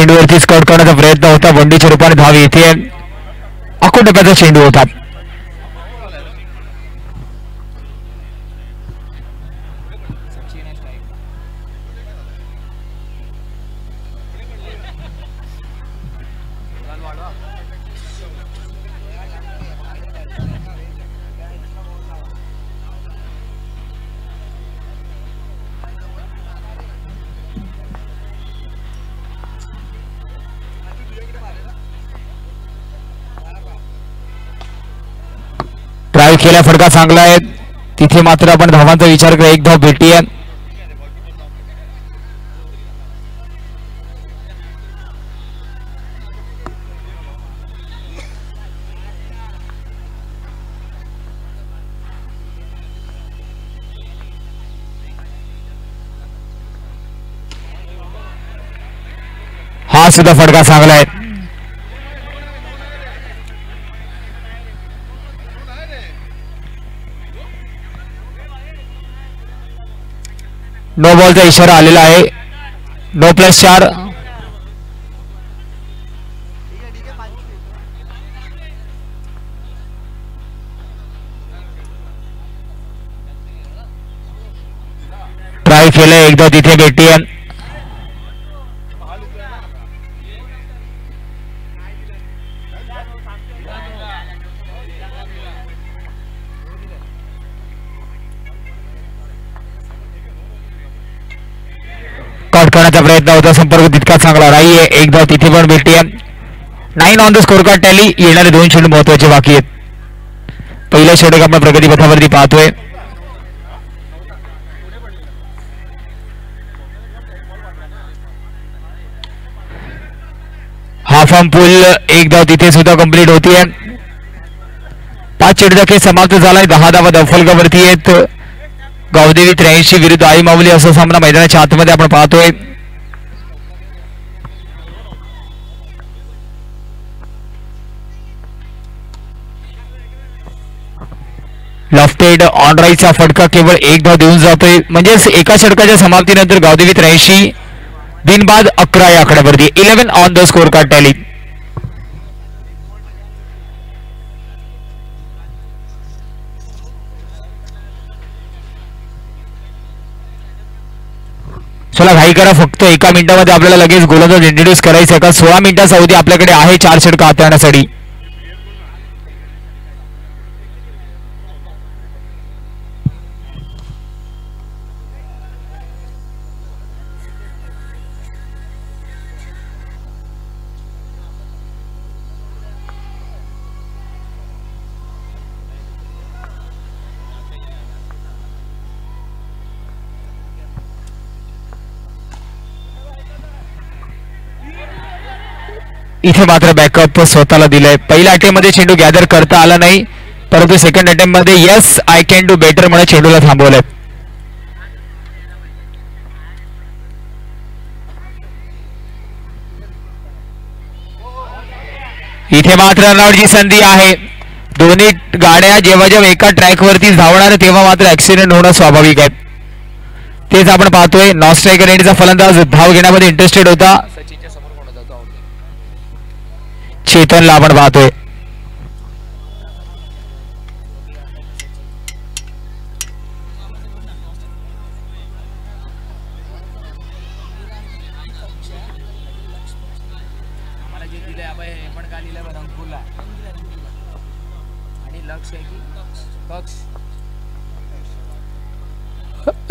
चेंडूवरती Scott करण्याचा प्रयत्न होता. बंडीच्या रूपाने धाव येते. अकोट टप्प्याचा चेंडू होता. ट्राय केला, फटका चांगला आहे. तिथे मात्र आपण धावांचा विचार करा. एक धाव भेटली आहे. हा सुद्धा फटका चांगला आहे. नो बॉलचा इशारा आलेला आहे. No plus 4. ट्राय केलं, एकदा तिथे भेटली. कट करण्याचा प्रयत्न होता. संपर्क तितका चांगला नाहीये. एक धाव तिथे पण भेटली. 9 on the score card tally. येणारे 2 चेंडू महत्वाचे बाकी आहेत. पहिल्या षटक आपण प्रगतीपथावरती पाहतोय. Half on pool. एक धाव तिथे सुद्धा कंप्लीट होतीये. 5 चेंडूचा खेळ समाप्त झालाय. 10 धावा दफलकावरती आहेत. गावदेवी 83 विरुद्ध आई माऊली असा सामना मैदानाच्या आतमध्ये आपण पाहतोय. लॉफ्टेड ऑन राईटचा फटका केवळ एक धाव देऊन जातोय. म्हणजेच एका षटकाच्या समाप्तीनंतर गावदेवी 83 बिनबाद 11 या आकड्यावरती. 11 on the score card tally. चला घाई करा. फक्त एका मिनिटामध्ये आपल्याला लगेच गोलंदाज इंट्रोड्यूस करायचं आहे. का 16 मिनिटाचा अवधी आपल्याकडे आहे 4 षटक हाताळण्यासाठी. इथे मात्र बॅकअप स्वतःला दिलाय. पहिल्या अटेम्प्टमध्ये चेंडू गॅदर करता आला नाही, परंतु सेकंड अटेम्प्टमध्ये yes I can do better म्हणून चेंडूला थांबवलंय. इथे मात्र रनआउटची संधी आहे. दोन्ही गाड्या जेव्हा जेव्हा एका ट्रॅकवरती धावणार तेव्हा मात्र ऍक्सिडेंट होणं स्वाभाविक आहे. तेच आपण पाहतोय. नॉन स्ट्रायकर एंडचा फलंदाज धाव घेण्यामध्ये इंटरेस्टेड होता. चेतनला आपण पाहतोय.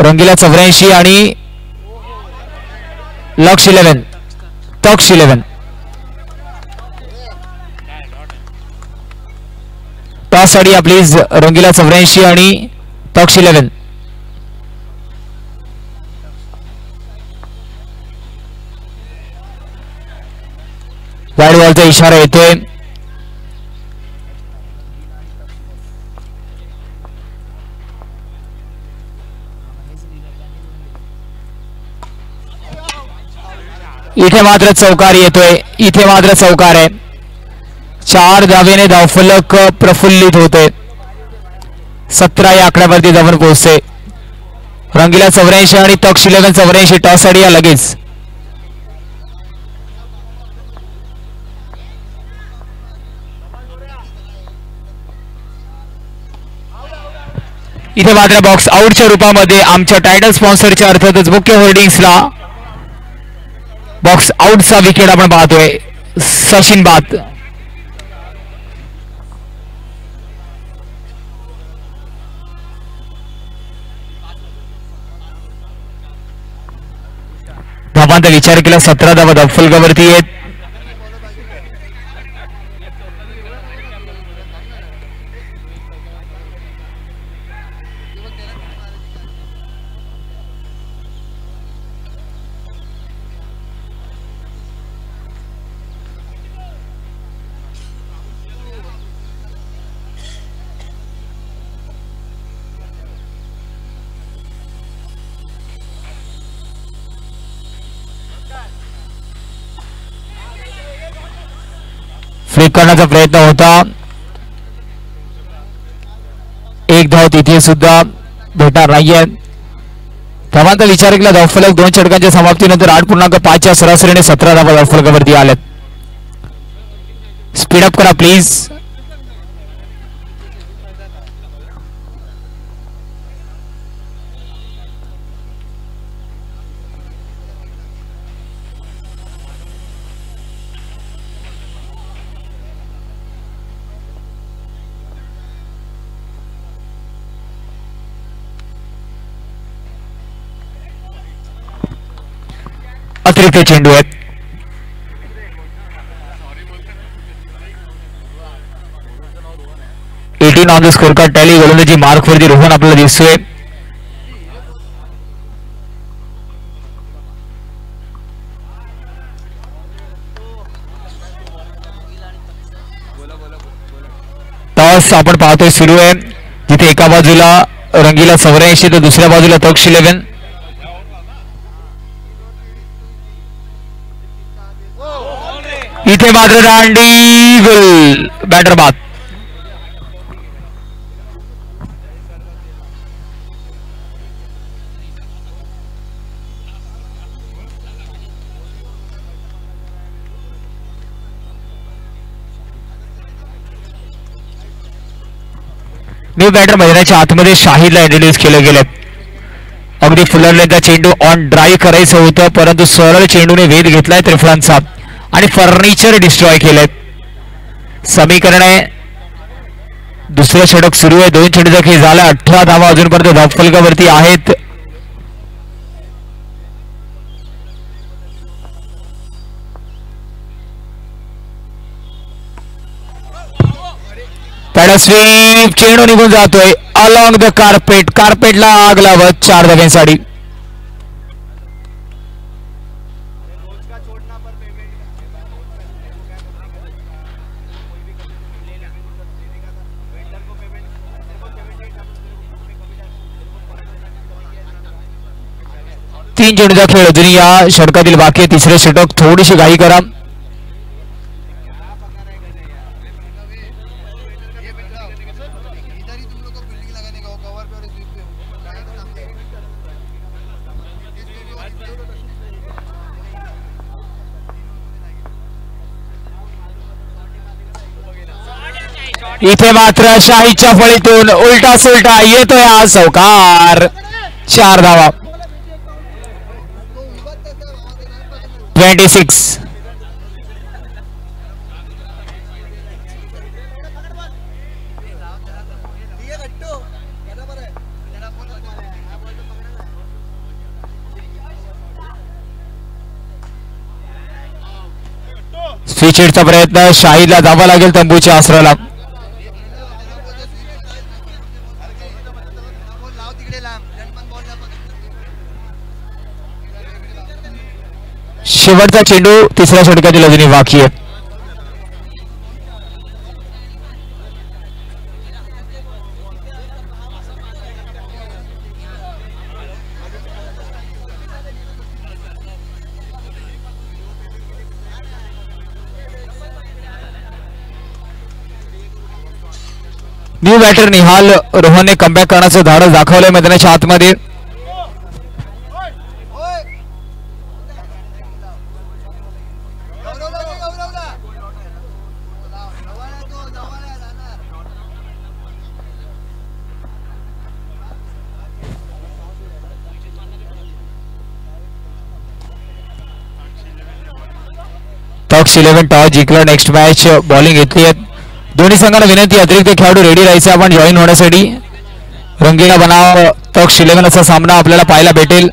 रंगीला 84 आणि लक्ष 11 तक्ष 11. टॉस साठी प्लीज. रंगीला 84 आणि तक्ष 11. वाईड बॉलचा इशारा येतोय. इथे मात्र चौकार येतोय. इथे मात्र चौकार आहे. 4 धावेने धावफलक प्रफुल्लित होते. 17 या आकड्यावरती जाऊन पोहोचते. रंगीला 84 आणि तक्ष 11 84. टॉस साठी या लगेच. इथे मात्र बॉक्स आउटच्या रूपामध्ये आमच्या टायटल स्पॉन्सरच्या अर्थातच मुख्य होर्डिंग्सला बॉक्स आउटचा विकेट आपण पाहतोय. सचिन बात धावांचा विचार केला 17 धावा धावफलकावरती आहेत. फ्लिक करण्याचा प्रयत्न होता. एक धाव तिथे सुद्धा भेटणार नाहीये. धावांचा विचार केला धावफलक 2 षटकांच्या समाप्तीनंतर 8.5च्या सरासरीने 17 धावा धावफलकावरती आल्यात. स्पीडअप करा प्लीज. अतिरिक्त चेंडू आहेत. Eighteen on the score card tally गोलंदाजी मार्क वरती रोहन आपल्याला दिसतोय. टॉस आपण पाहतोय सुरू आहे जिथे एका बाजूला रंगीला 84 तर दुसऱ्या बाजूला तक्ष 11. इथे मात्र दांडी गोल. बॅटर बाद. न्यू बॅटर मैदानाच्या आतमध्ये शाहिदला इंट्रोड्यूस केले गेले. अगदी फुलरलेला चेंडू ऑन ड्राईव्ह करायचं होतं परंतु सरळ चेंडूने वेध घेतलाय त्रिफळांचा आणि फर्निचर डिस्ट्रॉय केलंय. समीकरण आहे. दुसरं षटक सुरू आहे. 2 चेंडूचा खेळ झाला. 18 धावा अजूनपर्यंत धावफलकावरती आहेत. स्वीप चेंडू निघून जातोय अलॉंग द कार्पेट. कार्पेटला आग लावत 4 धाव्यांसाठी. तीन चेंडूचा खेळ अजूनही या षटकातील बाकी आहे. तिसरे षटक थोडीशी घाई करा. इथे मात्र शाहीच्या फळीतून उलटा सुलटा येतोय हा चौकार. 4 धावा. 26. स्विचचा प्रयत्न. शाहीला जावं लागेल तंबूच्या आसराला. शेवटचा चेंडू तिसऱ्या षटकातील अजूनही बाकी आहे. न्यू बॅटर निहाल रोहनने कमबॅक करण्याचं धाडस दाखवलंय मैदानाच्या आतमध्ये. लॉक्स 11 टॉस जिंकलं. नेक्स्ट मॅच बॉलिंग घेतली आहे. दोन्ही संघाला विनंती अतिरिक्त खेळाडू रेडी राहायचे आपण जॉईन होण्यासाठी. रंगीला बनाव तक्ष 11 असा सामना आपल्याला पाहायला भेटेल.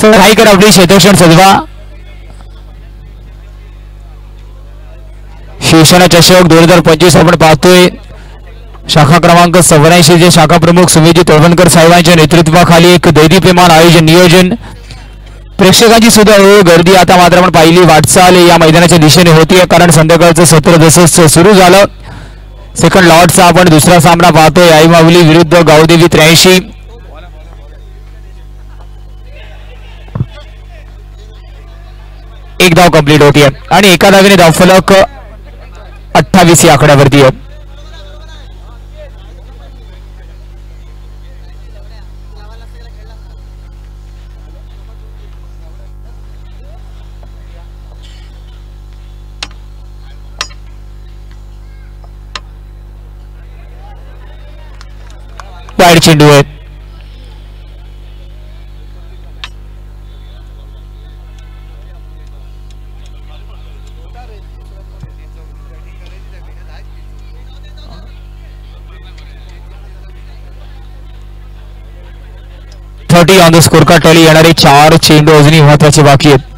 हाई कर आपली क्षेत्रक्षण सजवा. शिवसेना चषक 2025 आपण पाहतोय. शाखा क्रमांक 84 जे शाखा प्रमुख सुमेशजी तोडवणकर साहेबांच्या नेतृत्वाखाली एक दैदीप्यमान आयोजन नियोजन प्रेक्षकांची सुद्धा गर्दी आता मात्र आपण पाहिली वाटचाल या मैदानाच्या दिशेने होतीये. कारण संध्याकाळचं सत्र जसं सुरू झालं सेकंड लॉटचा आपण दुसरा सामना पाहतोय. आई माऊली विरुद्ध गावदेवी 83. एक धाव कंप्लीट होतीये आणि एका धावेने धावफलक 28 या आकड्यावरती आहे. वाईड चेंडू आहे. On the score card tally येणारे 4 चेंडू अजूनही महत्वाचे बाकी आहेत.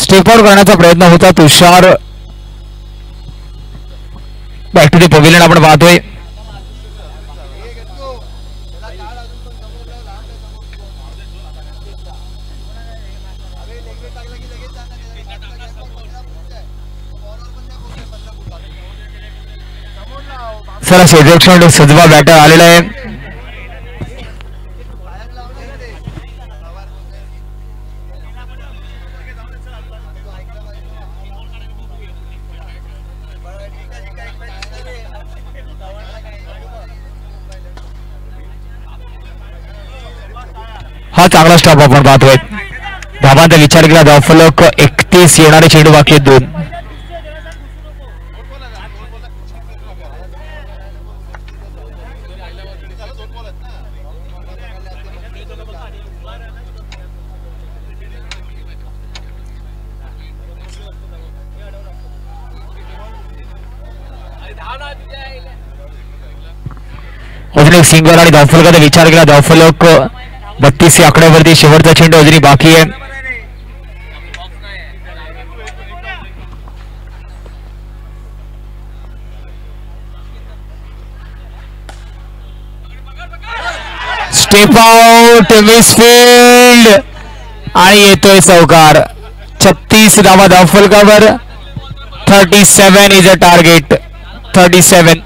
स्टेप आउट करण्याचा प्रयत्न होता. Tushar back to the pavilion आपण पाहतोय. चला क्षेत्ररक्षण सजवा बॅटर आलेला आहे. हा चांगला स्टॉप आपण पाहतोय. धावांचा विचार केला धावफलक 31 येणारे चेंडू बाकी आहेत 2. अजून एक सिंगल आणि धावफलकाचा विचार केला धावफलक 32 या आकड्यावरती. शेवटचा चेंडू अजूनही बाकी आहे. स्टेप आउट मिसफील्ड आणि येतोय चौकार. 36 धावा धावफलकावर. 37 इज अ टार्गेट. 37.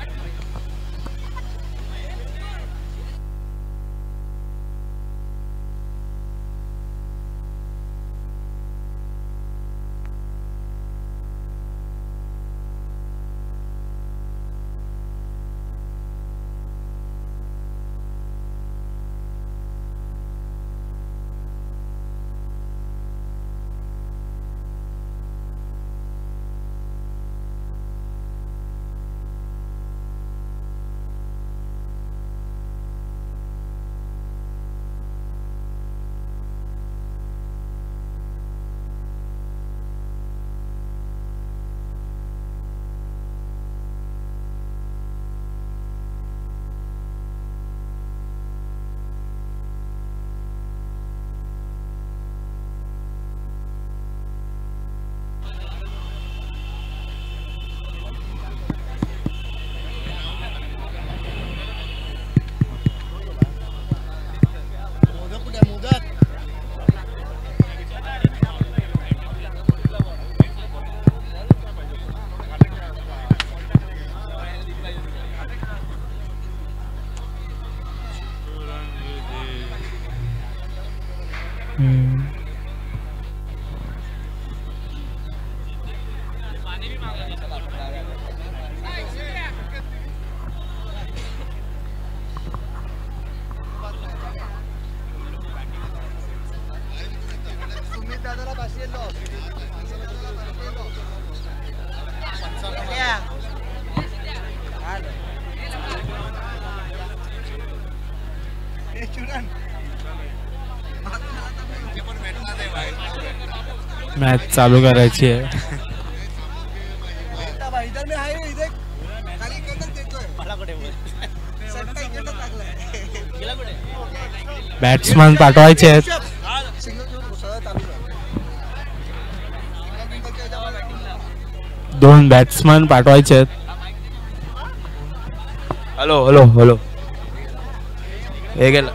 मॅच चालू करायची आहे. बॅट्समन पाठवायचे आहेत. दोन बॅट्समन पाठवायचे आहेत. हॅलो हॅलो हॅलो हे गेलं.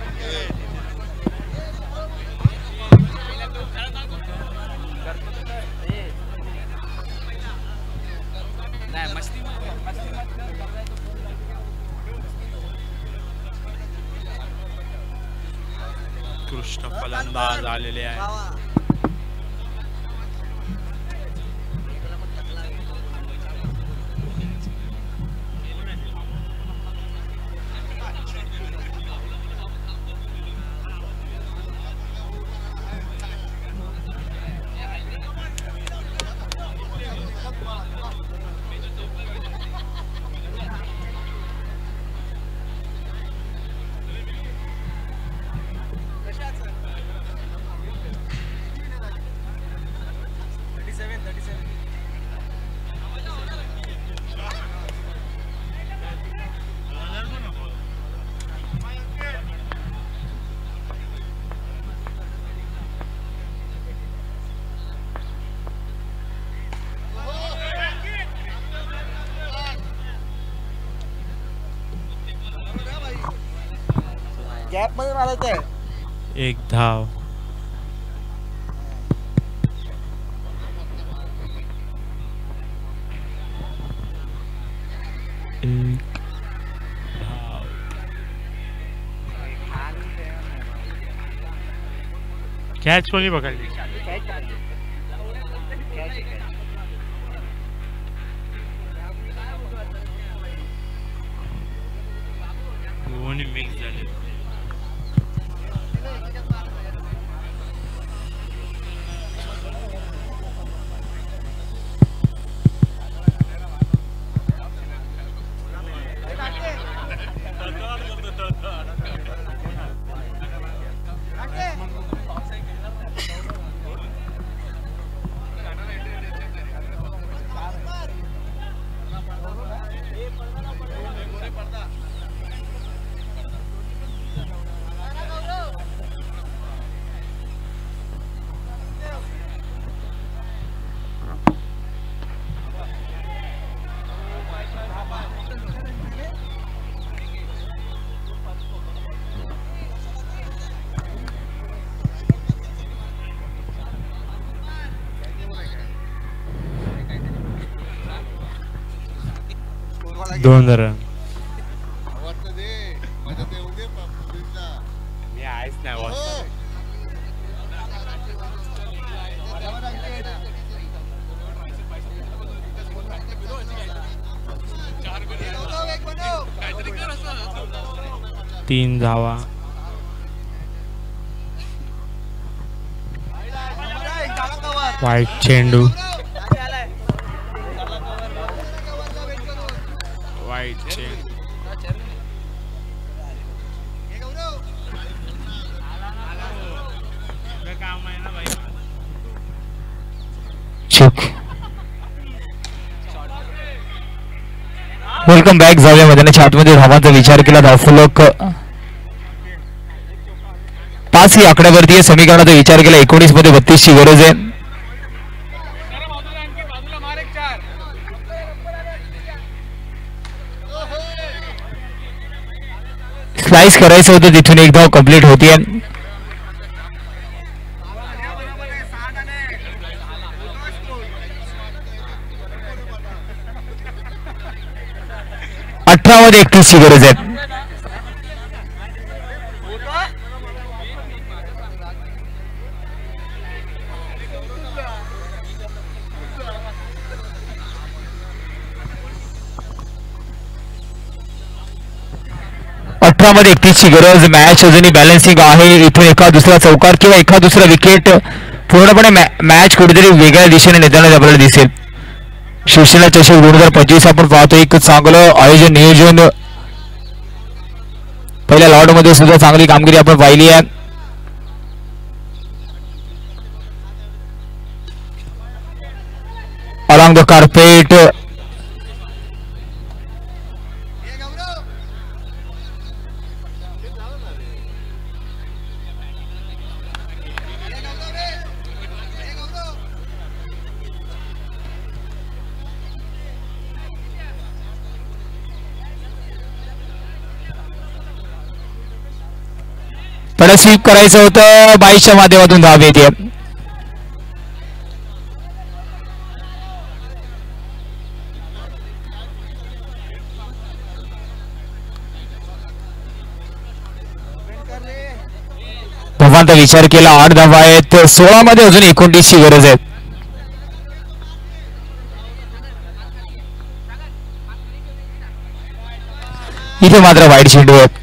कृष्ण फलंदाज आलेले आहे. गॅप मध्ये मारायचं आहे. एक धाव. कॅच कोणी पकडली? दोन्ही मिक्स झाले. दोन रन. मी आहेच नाही वाटत. तीन धावा. वाईट चेंडू. वाईट चेंडू. Welcome back. जाऊया मैदानाच्या आतमध्ये धावांचा विचार केला. धावफलक 5 ही आकड्यावरती आहे. समीकरणाचा विचार केला 19 मध्ये 32 ची गरज आहे. स्लाइस करायचं होतं तिथून एक धाव कंप्लीट होतीये. मध्ये 31 ची गरज आहे. मध्ये 31 ची गरज. मॅच अजूनही बॅलन्सिंग आहे. इथून एका दुसरा चौकार किंवा एका दुसरा विकेट पूर्णपणे मॅच कुठेतरी वेगळ्या दिशेने नेताना आपल्याला दिसेल. शिवसेना चषक 2025 आपण पाहतो. एक चांगलं आयोजन नियोजन पहिल्या लॉट मध्ये सुद्धा चांगली कामगिरी आपण पाहिली आहे. अलॉंग द कार्पेट पण स्वीप करायचं होतं. 22च्या माध्यमातून धाव येते. धवांचा विचार केला. 8 धावा आहेत. 16 मध्ये अजून 29 ची गरज आहे. इथे मात्र वाईट चेंडू आहे.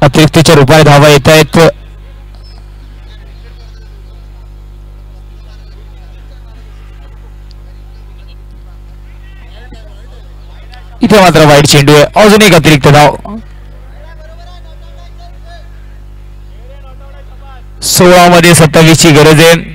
अतिरिक्तच्या रूपाने धावा येत आहेत. इथे मात्र वाईट चेंडू आहे. अजून एक अतिरिक्त धाव. 16 मध्ये 27 ची गरज आहे.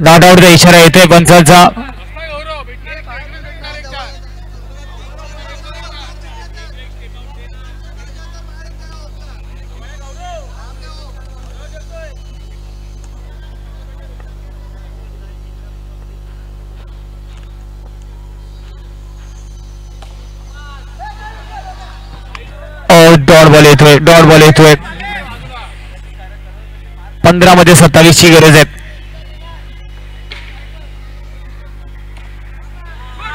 नॉट आउटचा इशारा येतोय पंचांचा. डॉट बॉल येतोय. डॉट बॉल येतोय. 15 मध्ये 27 ची गरज आहे.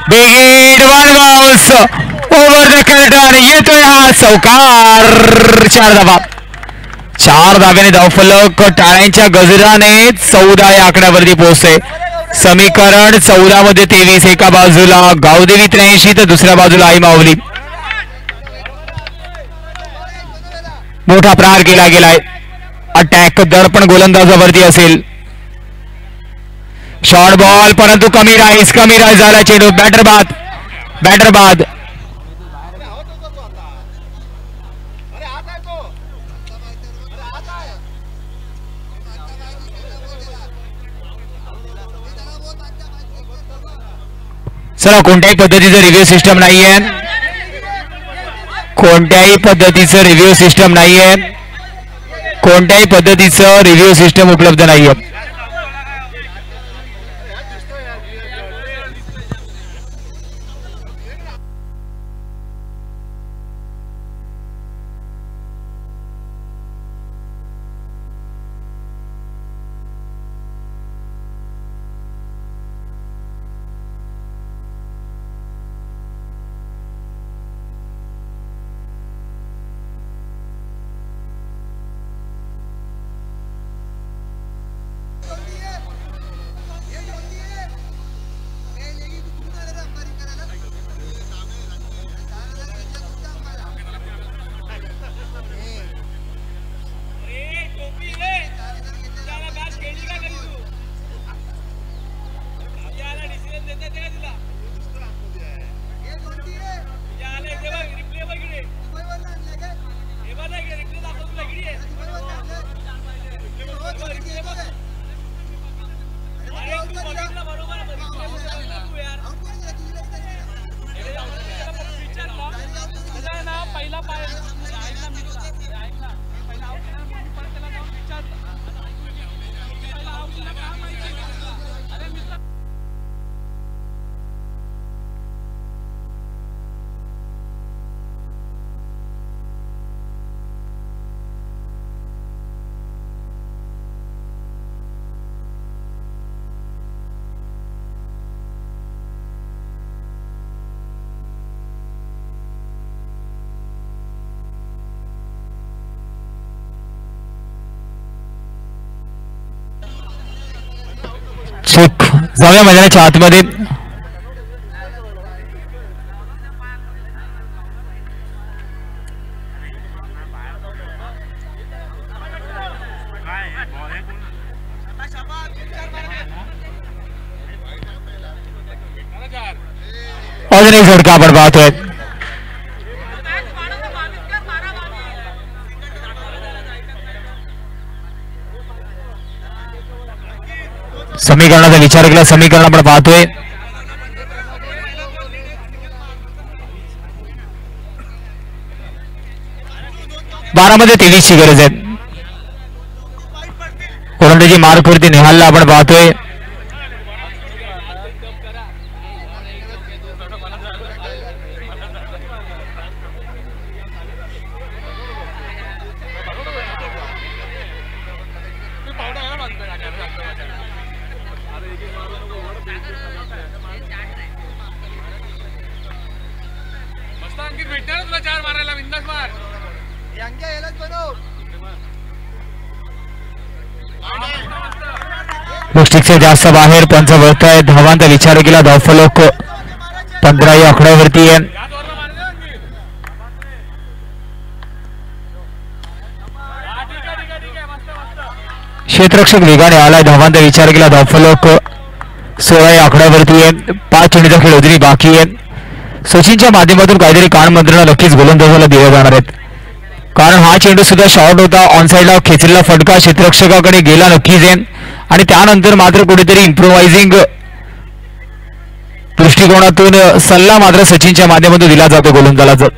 Big 1 balls over the curtain. येतोय हा चौकार. 4 धावा. 4 धाव्याने धावफलक टाळ्यांच्या गजराने 14 या आकड्यावरती पोहोचते. समीकरण 14 मध्ये 23. एका बाजूला गावदेवी 83 तर दुसऱ्या बाजूला आई माऊली. मोठा प्रहार केला गेलाय. अटॅक दर पण गोलंदाजावरती असेल. शॉर्ट बॉल परंतु कमी राईस झाला चेंडू. बॅटर बाद. बॅटर बाद. चला कोणत्याही पद्धतीचं रिव्ह्यू सिस्टम नाहीये. कोणत्याही पद्धतीचं रिव्ह्यू सिस्टम नाहीये. कोणत्याही पद्धतीचं रिव्ह्यू सिस्टम उपलब्ध नाहीये. जाऊया मैदानाच्या आतमध्ये. अजून एक झटका आपण पाहतोय. समीकरणाचा विचार केला. समीकरण आपण पाहतोय. बारामध्ये 23 ची गरज आहे. कोलंदाजी मार्कवरती निहालला आपण पाहतोय. गोष्टीचे जास्त बाहेर पंच वळताय. धावांचा विचार केला. धावफलक 15 या आकड्यावरती आहे. क्षेत्ररक्षक वेगाने आलाय. धावांचा विचार केला. धावफलक 16 या आकड्यावरती आहे. 5 चेंडूचा खेळ अजूनही बाकी आहे. सचिनच्या माध्यमातून काहीतरी कानमंत्रणा नक्कीच गोलंदाजाला दिल्या जाणार आहेत, कारण हा चेंडू सुद्धा शॉर्ट होता. ऑन साईडला खेचलेला फटका क्षेत्ररक्षकाकडे गेला नक्कीच आहे. आणि त्यानंतर मात्र कुठेतरी इम्प्रोवायझिंग दृष्टिकोनातून सल्ला मात्र सचिनच्या माध्यमातून दिला जातो गोलंदाजाला.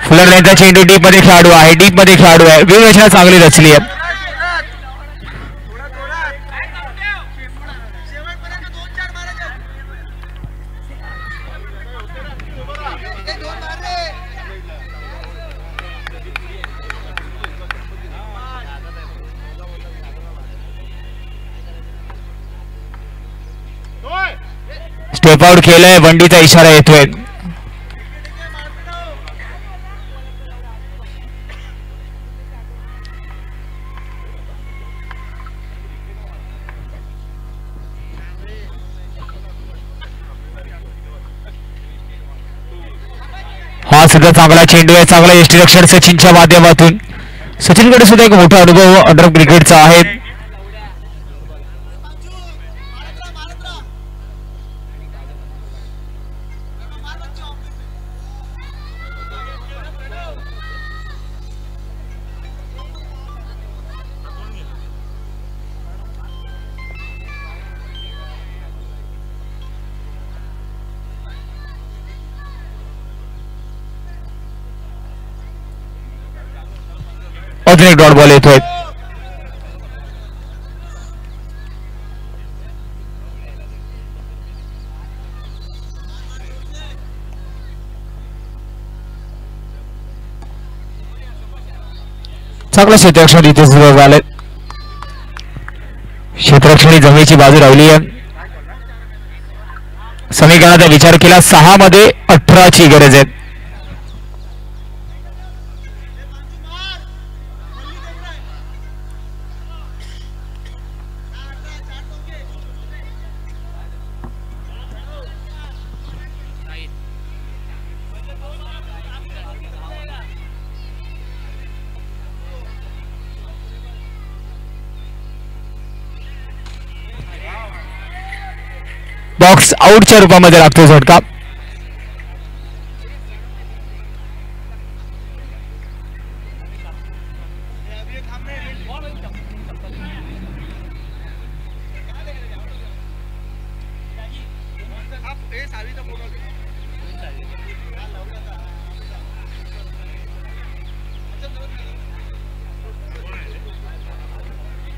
फुलर लाईनचा चेंडू डीप मध्ये खेळाडू आहे. डीप मध्ये खेळाडू आहे. व्यूहरचना चांगली रचली आहे. स्टेप आउट केलंय. बंडीचा इशारा येतोय. हा सुद्धा चांगला चेंडू आहे. चांगला यष्टीरक्षण सचिनच्या माध्यमातून. सचिनकडे सुद्धा एक मोठा अनुभव अंडर क्रिकेटचा आहे. अजून एक डॉट बॉल येतोय. चांगलं क्षेत्ररक्षण इथे सुरू झालंय. क्षेत्ररक्षणी जमिनीची बाजू राहिली आहे. समीकरणाचा विचार केला. 6 मध्ये 18 ची गरज आहे. बॉक्स आउटच्या रूपामध्ये लागतो झटका.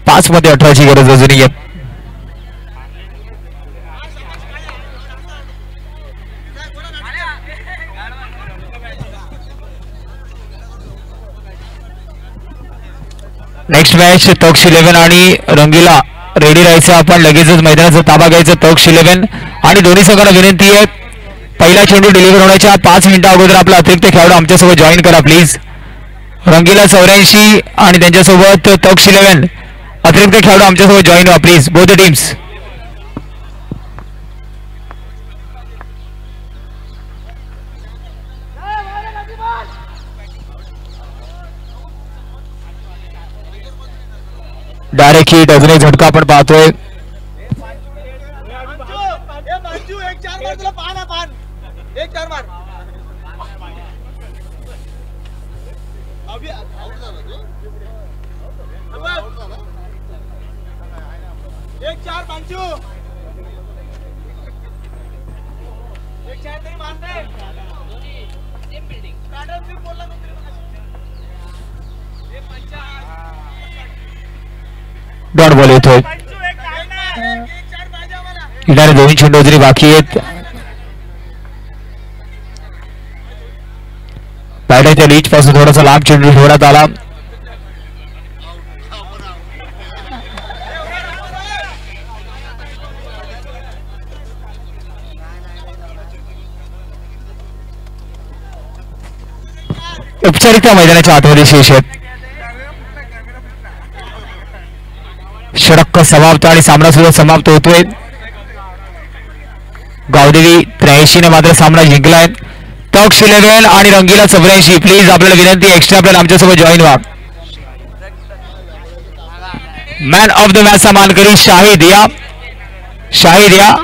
पाच मध्ये 18 ची गरज अजूनही आहे. नेक्स्ट मॅच तक्ष 11 आणि रंगीला रेडी राहायचं. आपण लगेचच मैदानाचा ताबा घ्यायचा. तक्ष 11 आणि दोन्ही संघांना विनंती आहे पहिला चेंडू डिलिव्हर होण्याच्या 5 मिनिटं अगोदर आपला अतिरिक्त खेळाडू आमच्यासोबत जॉईन करा प्लीज. रंगीला 84 आणि त्यांच्यासोबत तक्ष 11 अतिरिक्त खेळाडू आमच्यासोबत जॉईन व्हा please, both the teams. Direct hit, अजून एक झटका आपण पाहतोय. डॉट बॉल येतोय. येणारे 2 चेंडू तरी बाकी आहेत. बॅटच्या रीच पासून थोडासा लांब चेंडू ठेवण्यात आला. औपचारिकता मैदानाच्या आतमध्ये शेष आहेत. षटक समाप्त आणि सामना सुद्धा समाप्त होतोय. गावदेवी 83 ने मात्र सामना जिंकलाय. तक्ष 11 आणि रंगीला 84. प्लीज आपल्याला विनंती, एक्स्ट्रा प्लेयर आमच्यासोबत जॉईन व्हा. मॅन ऑफ द मॅचचा मानकरी शाहिद या